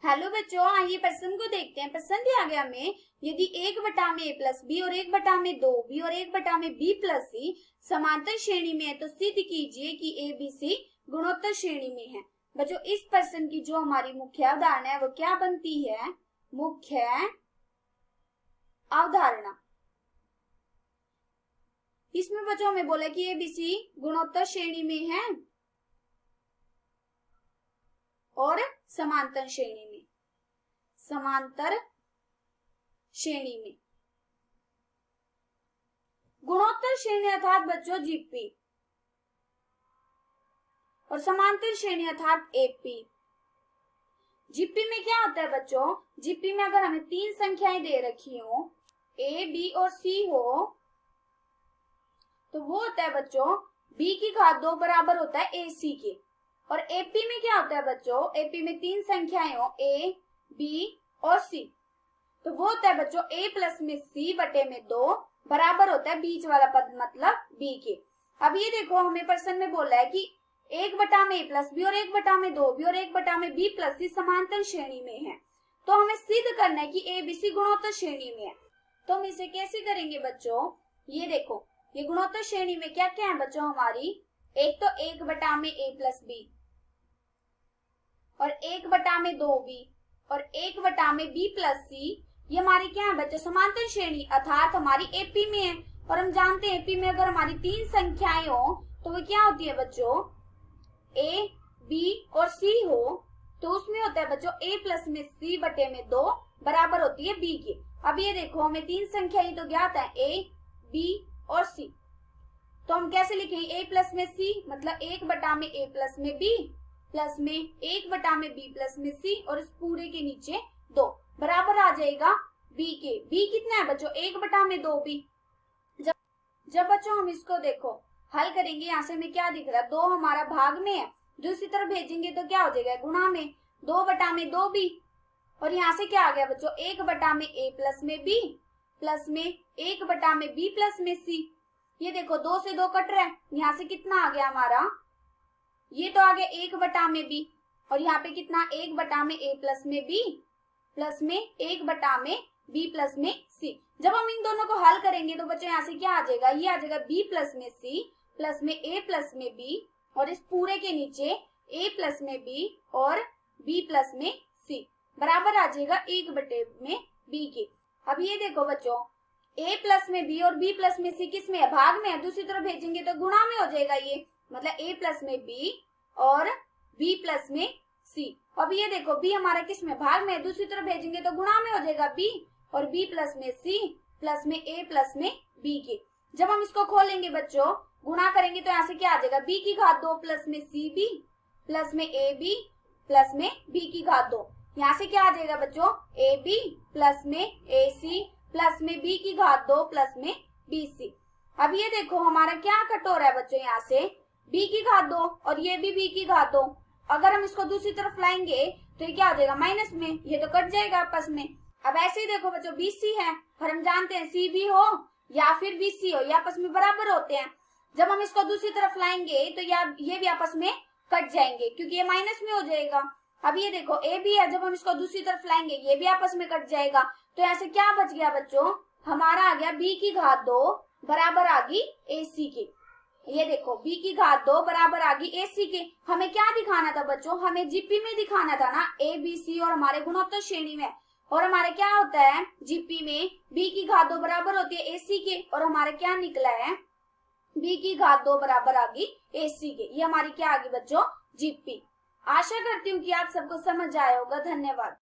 Hello बच्चों, आइए प्रश्न को देखते हैं। प्रश्न दिया गया हमें, यदि 1/a प्लस बी और 1/2 बी और 1/b प्लस सी समांतर श्रेणी में है तो सिद्ध कीजिए कि ए बी सी गुणोत्तर श्रेणी में है। बच्चों, इस प्रश्न की जो हमारी मुख्य अवधारणा है वो क्या बनती है? मुख्य अवधारणा। इसमें बच्चों हमें बोला कि ए बी सी गुणोत्तर श्रेणी में है और समांतर श्रेणी में। समांतर श्रेणी में गुणोत्तर श्रेणी अर्थात बच्चों जीपी और समांतर श्रेणी अर्थात एपी। जीपी में क्या होता है बच्चों? जीपी में अगर हमें तीन संख्याएं दे रखी हो, ए बी और सी हो, तो वो होता है बच्चों बी की घात 2 बराबर होता है ए सी के। और एपी में क्या होता है बच्चों? एपी में तीन संख्याएं हो, ए बी और सी, तो वो होता है बच्चों ए प्लस में सी बटे में 2 बराबर होता है बीच वाला पद मतलब बी के। अब ये देखो, हमें प्रश्न में बोला है कि 1/a प्लस बी और 1/2 बी और 1/b प्लस सी समांतर श्रेणी में है, तो हमें सिद्ध करना है कि ए बी सी गुणोत्तर श्रेणी में है। तो हम इसे कैसे करेंगे बच्चों? ये देखो, ये गुणोत्तर श्रेणी में क्या क्या है बच्चों हमारी? एक तो 1/a प्लस बी और 1/2b और 1/b प्लस सी, ये हमारी क्या है बच्चों? समांतर श्रेणी अर्थात हमारी एपी में है। और हम जानते हैं एपी में अगर हमारी तीन संख्याएं हो तो वो क्या होती है बच्चों? ए बी और सी हो, तो उसमें होता है बच्चों ए प्लस में सी बटे में 2 बराबर होती है बी की। अब ये देखो, हमें तीन संख्याएं तो ज्ञात है, ए बी और सी, तो हम कैसे लिखेंगे? ए प्लस में सी मतलब 1/a प्लस में बी प्लस में 1/b प्लस में सी और इस पूरे के नीचे 2 बराबर आ जाएगा b के। b कितना है बच्चों? 1/2b। जब बच्चों हम इसको देखो हल करेंगे, यहाँ से हमें क्या दिख रहा है? 2 हमारा भाग में है, दूसरी तरफ भेजेंगे तो क्या हो जाएगा? गुणा में 2/2b। और यहाँ से क्या आ गया बच्चों? 1/a प्लस में b प्लस में 1/b प्लस में c। ये देखो 2 से 2 कट रहा है, यहाँ से कितना आ गया हमारा? ये तो आ गया 1/b और यहाँ पे कितना? 1/a प्लस में b प्लस में 1/b प्लस में c। जब हम इन दोनों को हल करेंगे तो बच्चों यहाँ से क्या आ जाएगा? ये आ जाएगा b प्लस में c प्लस में a प्लस में b और इस पूरे के नीचे a प्लस में b और b प्लस में c बराबर आ जाएगा 1/b के। अब ये देखो बच्चों, a प्लस में b और b प्लस में c किस में है? भाग में है, दूसरी तरफ भेजेंगे तो गुणा में हो जाएगा। ये मतलब a प्लस में b और b प्लस में c। अब ये देखो b हमारा किस में? भाग में है, दूसरी तरफ भेजेंगे तो गुणा में हो जाएगा b और b प्लस में c प्लस में a प्लस में b के। जब हम इसको खोलेंगे बच्चों, गुणा करेंगे तो यहाँ से क्या आ जाएगा? b की घात 2 प्लस में cb प्लस में ab प्लस में b की घात 2। यहाँ से क्या आ जाएगा बच्चों? ab प्लस में ac प्लस में b की घात 2 प्लस में bc। अब ये देखो हमारा क्या कट हो रहा है बच्चों? यहाँ से b की घात 2 और ये भी b की घात 2। अगर हम इसको दूसरी तरफ लाएंगे तो ये क्या हो जाएगा? माइनस में, ये तो कट जाएगा आपस में। अब ऐसे ही देखो बच्चों, BC है और हम जानते हैं CB हो या फिर BC हो, ये आपस में बराबर होते हैं। जब हम इसको दूसरी तरफ लाएंगे तो ये भी आपस में कट जाएंगे क्योंकि ये माइनस में हो जाएगा। अब ये देखो AB है, जब हम इसको दूसरी तरफ लाएंगे ये भी आपस में कट जाएगा। तो ऐसे क्या बच गया बच्चों? हमारा आ गया b की घात 2 बराबर आ गई AC के। ये देखो b की घात 2 बराबर आ गई AC के। हमें क्या दिखाना था बच्चों? हमें जीपी में दिखाना था ना, A B C और हमारे गुणोत्तर श्रेणी में। और हमारे क्या होता है जीपी में? b की घात 2 बराबर होती है AC के और हमारे क्या निकला है? b की घात 2 बराबर आ गई AC के। ये हमारी क्या आ गई बच्चों? जीपी। आशा करती हूँ कि आप सबको समझ आया होगा। धन्यवाद।